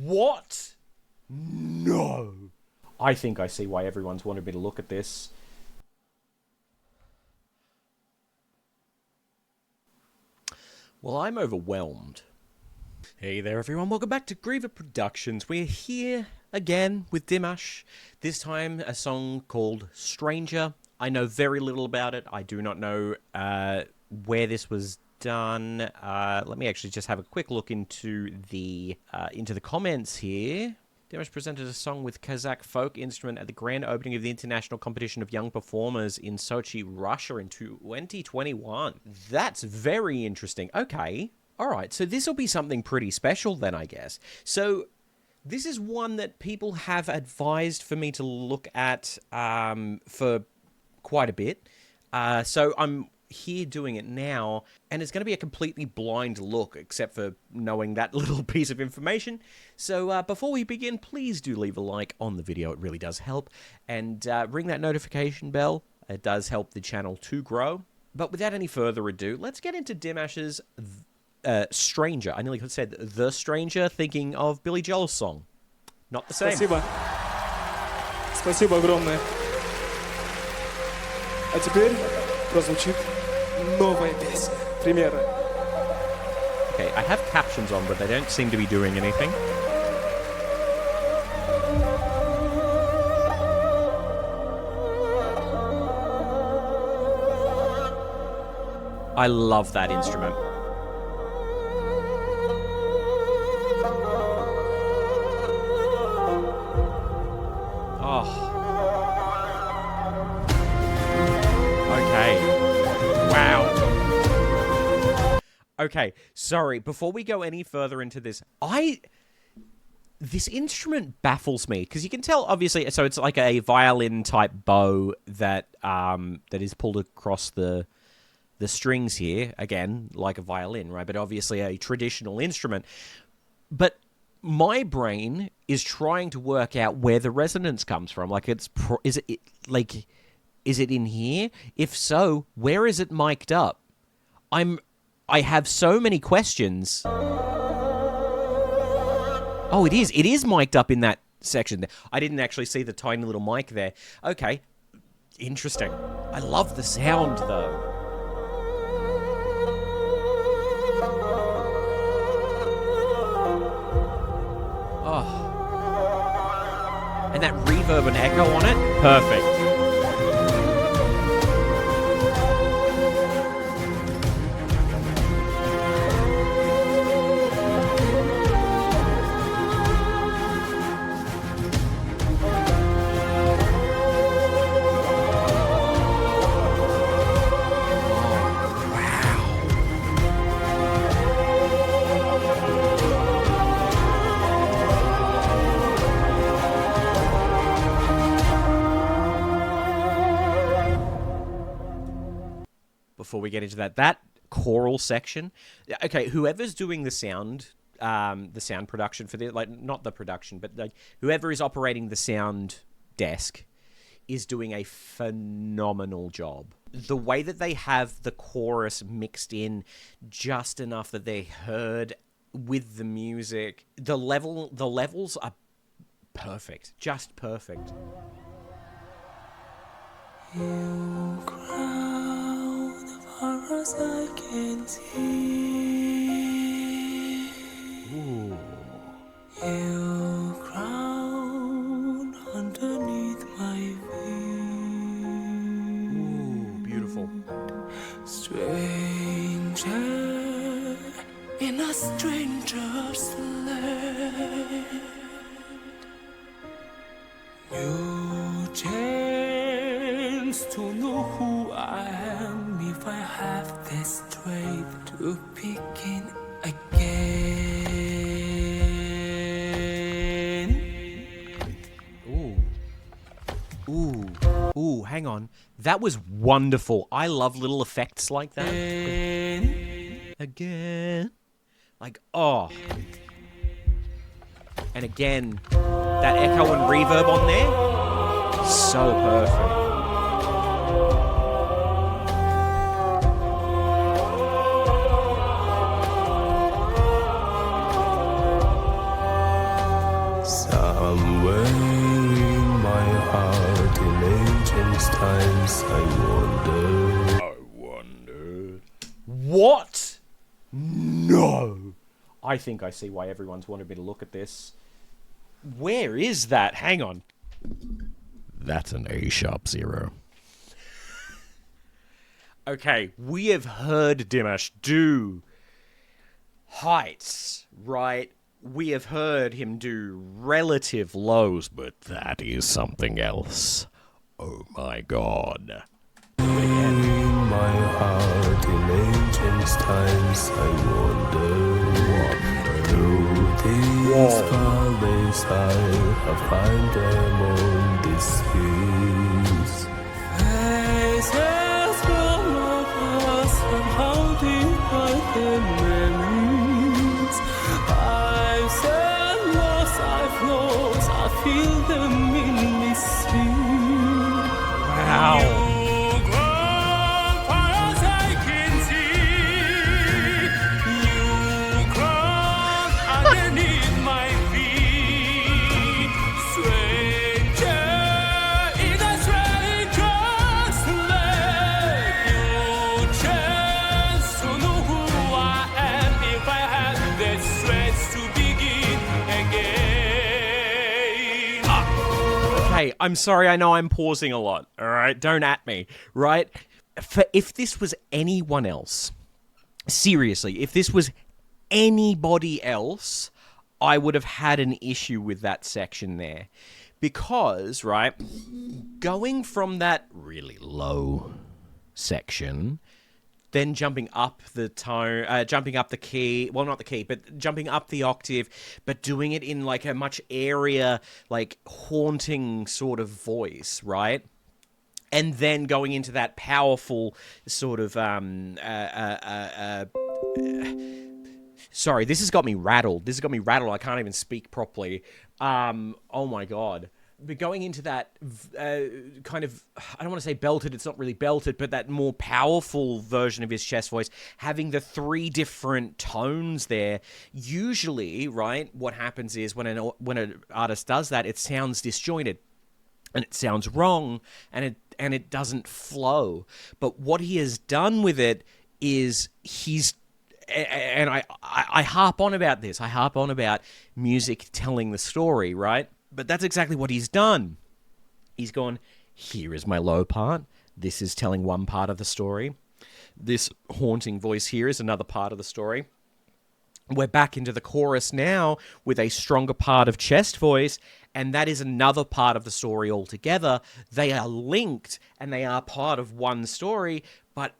What? No. I think I see why everyone's wanted me to look at this. Well, I'm overwhelmed. Hey there, everyone. Welcome back to Griever Productions. We're here again with Dimash. This time, a song called Stranger. I know very little about it. I do not know where this was done. Let me actually just have a quick look into the comments here. Dimash presented a song with Kazakh folk instrument at the grand opening of the International Competition of Young Performers in Sochi, Russia in 2021. That's very interesting. Okay. All right. So this will be something pretty special then, I guess. So this is one that people have advised for me to look at for quite a bit. So I'm here doing it now, and it's going to be a completely blind look except for knowing that little piece of information. So before we begin, please do leave a like on the video. It really does help, and ring that notification bell. It does help the channel to grow. But without any further ado, let's get into Dimash's Stranger. I nearly said The Stranger, thinking of Billy Joel's song. Not the same. Спасибо. Спасибо огромное. А теперь прозвучит новая песня. Примеры. Okay, I have captions on, but they don't seem to be doing anything. I love that instrument. Oh. Okay. Wow. Okay, sorry. Before we go any further into this, this instrument baffles me because you can tell, obviously. So it's like a violin type bow that is pulled across the strings here. Again, like a violin, right? But obviously a traditional instrument. But my brain is trying to work out where the resonance comes from. Like, is it in here? If so, where is it mic'd up? I have so many questions. Oh, it is. It is mic'd up in that section there. I didn't actually see the tiny little mic there. Okay. Interesting. I love the sound, though. Oh. And that reverb and echo on it? Perfect. Before we get into that choral section, okay, whoever's doing the sound production for this, like, not the production, but like whoever is operating the sound desk is doing a phenomenal job. The way that they have the chorus mixed in just enough that they heard with the music, the levels are perfect, just perfect. You crown as far as I can see. Ooh. You crown underneath my feet. Ooh, beautiful. Stranger in a stranger's land. You chance to know who I am if I have the strength to begin again. Ooh, hang on. That was wonderful. I love little effects like that. Again. Like, oh. And again, that echo and reverb on there, so perfect. somewhere in my heart in ancient times I wonder. What? No. I think I see why everyone's wanted me to look at this. Where is that? Hang on. That's an A-sharp 0. Okay, we have heard Dimash do heights, right? We have heard him do relative lows, but that is something else. Oh my god. in my heart in ancient times I wonder through these valleys I have found them on this hills. Faces from our past have holding by their memories. I've said lost, I've lost, I feel them in this sea. Wow. Hey, I'm sorry, I know I'm pausing a lot, alright? Don't at me, right? If this was anyone else, seriously, if this was anybody else, I would have had an issue with that section there. Because, right, going from that really low section, then jumping up the tone, jumping up the key, well, not the key, but jumping up the octave, but doing it in, like, a much airier, like, haunting sort of voice, right? And then going into that powerful sort of, sorry, this has got me rattled. I can't even speak properly. Oh my god. But going into that kind of, I don't want to say belted, it's not really belted, but that more powerful version of his chest voice, having the 3 different tones there, usually, right, what happens is when an artist does that, it sounds disjointed. And it sounds wrong, and it doesn't flow. But what he has done with it is and I harp on about this. I harp on about music telling the story, right? But that's exactly what he's done. He's gone, here is my low part. This is telling one part of the story. This haunting voice here is another part of the story. We're back into the chorus now with a stronger part of chest voice, and that is another part of the story altogether. They are linked, and they are part of one story, but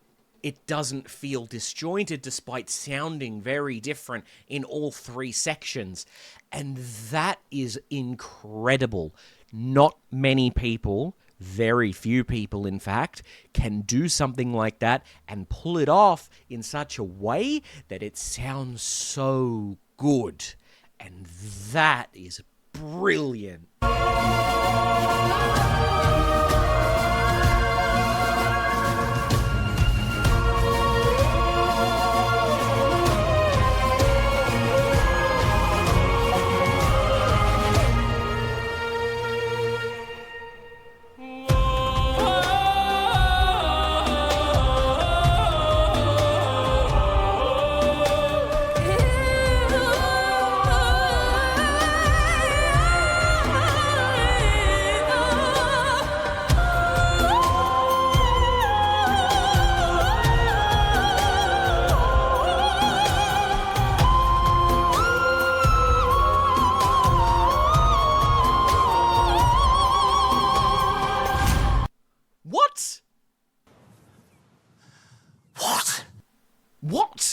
it doesn't feel disjointed despite sounding very different in all 3 sections. And that is incredible. Not many people, very few people in fact, can do something like that and pull it off in such a way that it sounds so good. And that is brilliant.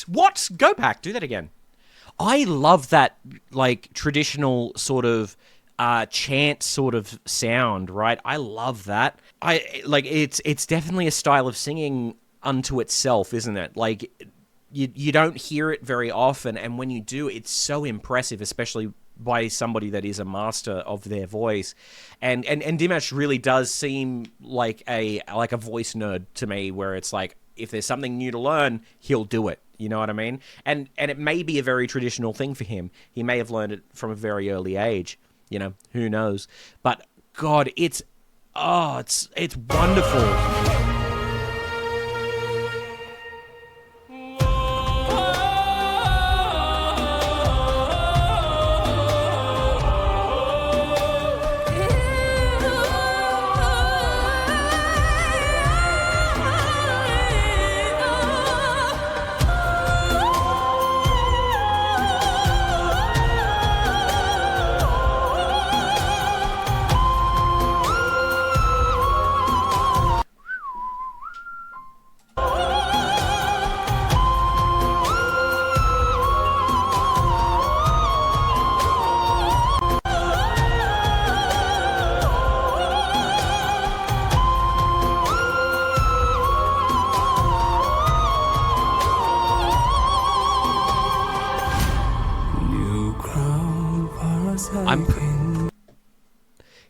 What? Go back. Do that again. I love that, like, traditional sort of chant sort of sound, right? I love that. It's definitely a style of singing unto itself, isn't it? Like, you don't hear it very often, and when you do, it's so impressive, especially by somebody that is a master of their voice. And Dimash really does seem like a voice nerd to me, where it's like, if there's something new to learn, he'll do it. You know what I mean? And it may be a very traditional thing for him. He may have learned it from a very early age. You know, who knows? But God, it's wonderful.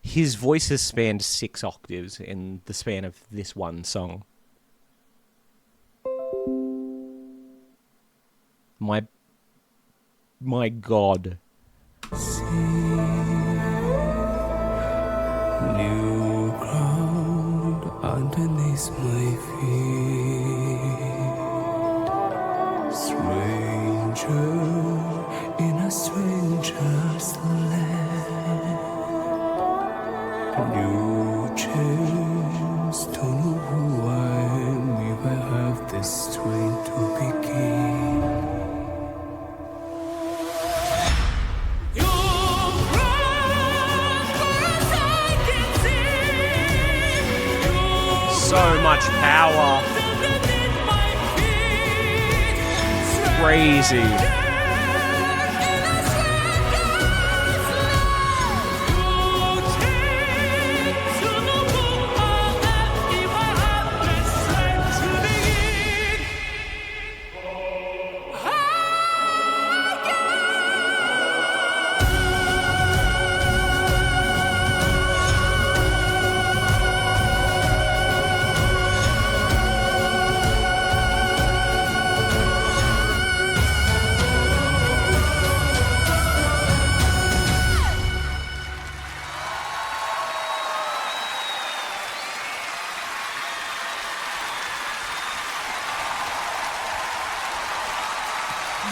His voice has spanned 6 octaves in the span of this one song. My God. New ground underneath my feet. Stranger in a stranger's land. New chance to know who I am if I have the strength to begin. So much power. Crazy.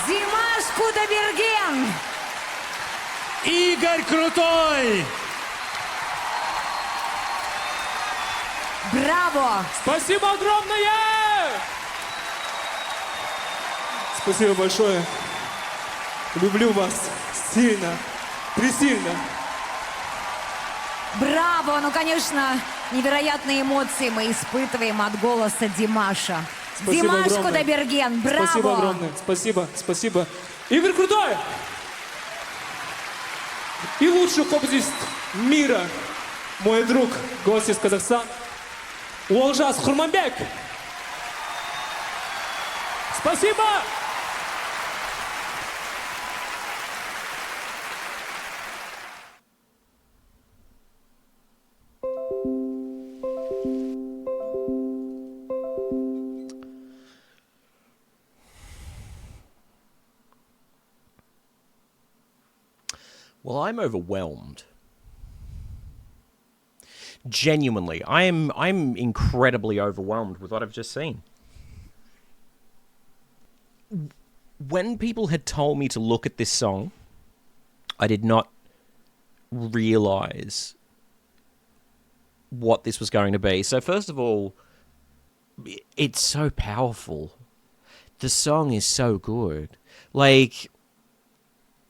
Димаш Кудайберген! Игорь Крутой! Браво! Спасибо огромное! Спасибо большое. Люблю вас сильно, пресильно. Браво! Ну, конечно, невероятные эмоции мы испытываем от голоса Димаша. Спасибо Димаш огромное. Кудайберген, браво! Спасибо огромное. Спасибо, спасибо. Игорь Крутой! И лучший хопдист мира, мой друг, гость из Казахстана, Олжас Хурманбек. Спасибо! Well, I'm overwhelmed. Genuinely, I'm incredibly overwhelmed with what I've just seen. When people had told me to look at this song, I did not realize what this was going to be. So first of all, it's so powerful. The song is so good. Like,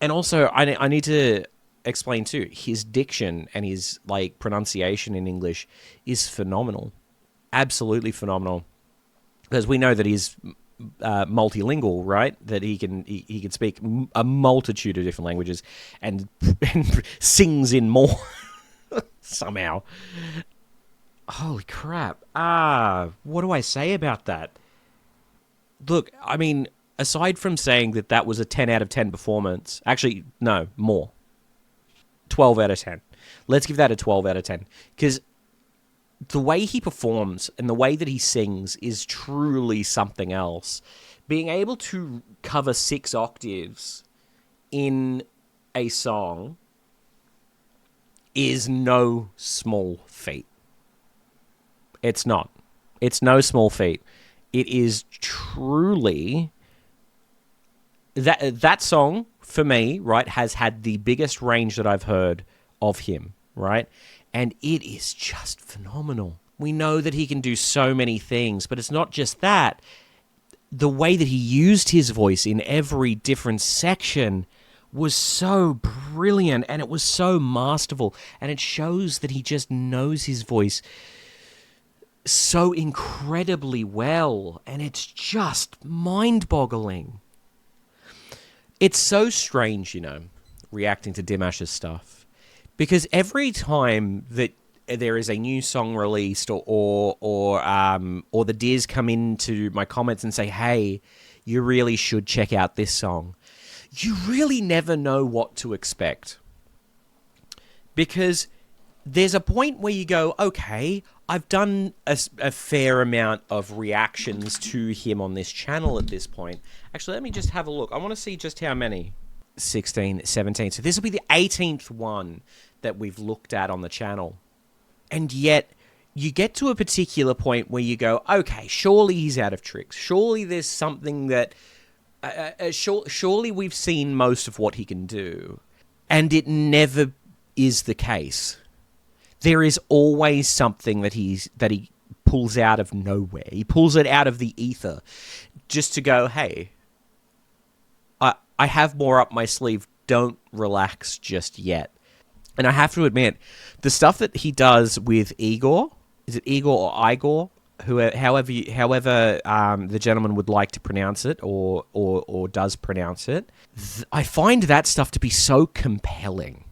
and also, I need to explain too, his diction and his like pronunciation in English is phenomenal. Absolutely phenomenal. Because we know that he's multilingual, right? That he can speak a multitude of different languages and sings in more somehow. Holy crap. What do I say about that? Look, I mean, aside from saying that that was a 10 out of 10 performance, actually, no, more. 12 out of 10. Let's give that a 12 out of 10. Because the way he performs and the way that he sings is truly something else. Being able to cover 6 octaves in a song is no small feat. It's not. It's no small feat. It is truly... That song, for me, right, has had the biggest range that I've heard of him, right? And it is just phenomenal. We know that he can do so many things, but it's not just that. The way that he used his voice in every different section was so brilliant, and it was so masterful, and it shows that he just knows his voice so incredibly well, and it's just mind-boggling. It's so strange, reacting to Dimash's stuff, because every time that there is a new song released, or the Deers come into my comments and say, "Hey, you really should check out this song," you really never know what to expect, because there's a point where you go, "Okay, I've done a fair amount of reactions to him on this channel at this point." Actually, let me just have a look. I want to see just how many. 16, 17. So this will be the 18th one that we've looked at on the channel. And yet, you get to a particular point where you go, okay, surely he's out of tricks. Surely there's something that... surely we've seen most of what he can do. And it never is the case. There is always something that he pulls out of nowhere. He pulls it out of the ether just to go, hey, I have more up my sleeve. Don't relax just yet. And I have to admit, the stuff that he does with Igor, is it Igor or Igor? However the gentleman would like to pronounce it or does pronounce it, I find that stuff to be so compelling.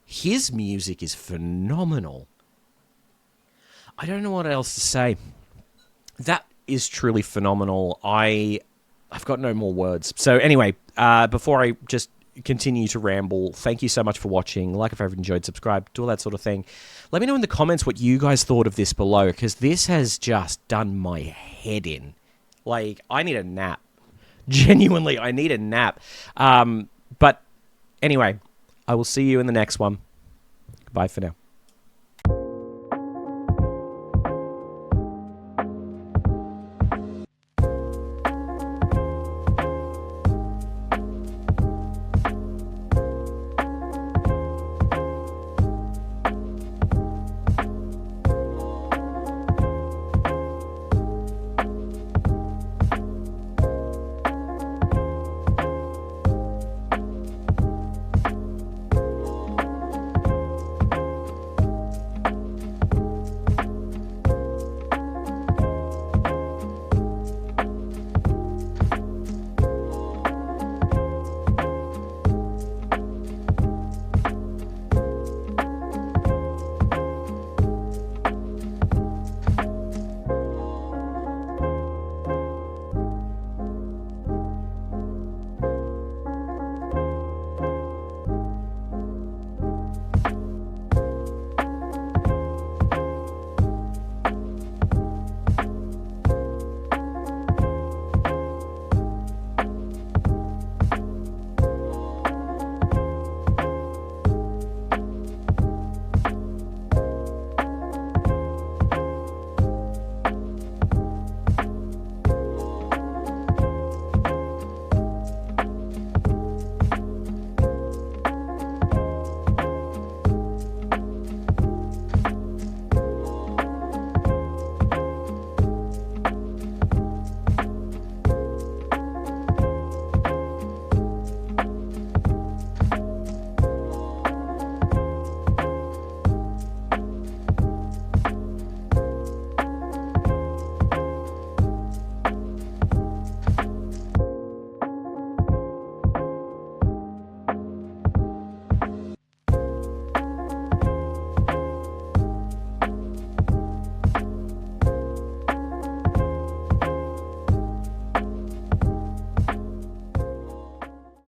His music is phenomenal. I don't know what else to say. That is truly phenomenal. I've got no more words. So anyway, before I just continue to ramble, thank you so much for watching. Like if you've enjoyed, subscribe, do all that sort of thing. Let me know in the comments what you guys thought of this below, because this has just done my head in. Like, I need a nap. Genuinely, I need a nap. But anyway, I will see you in the next one. Bye for now.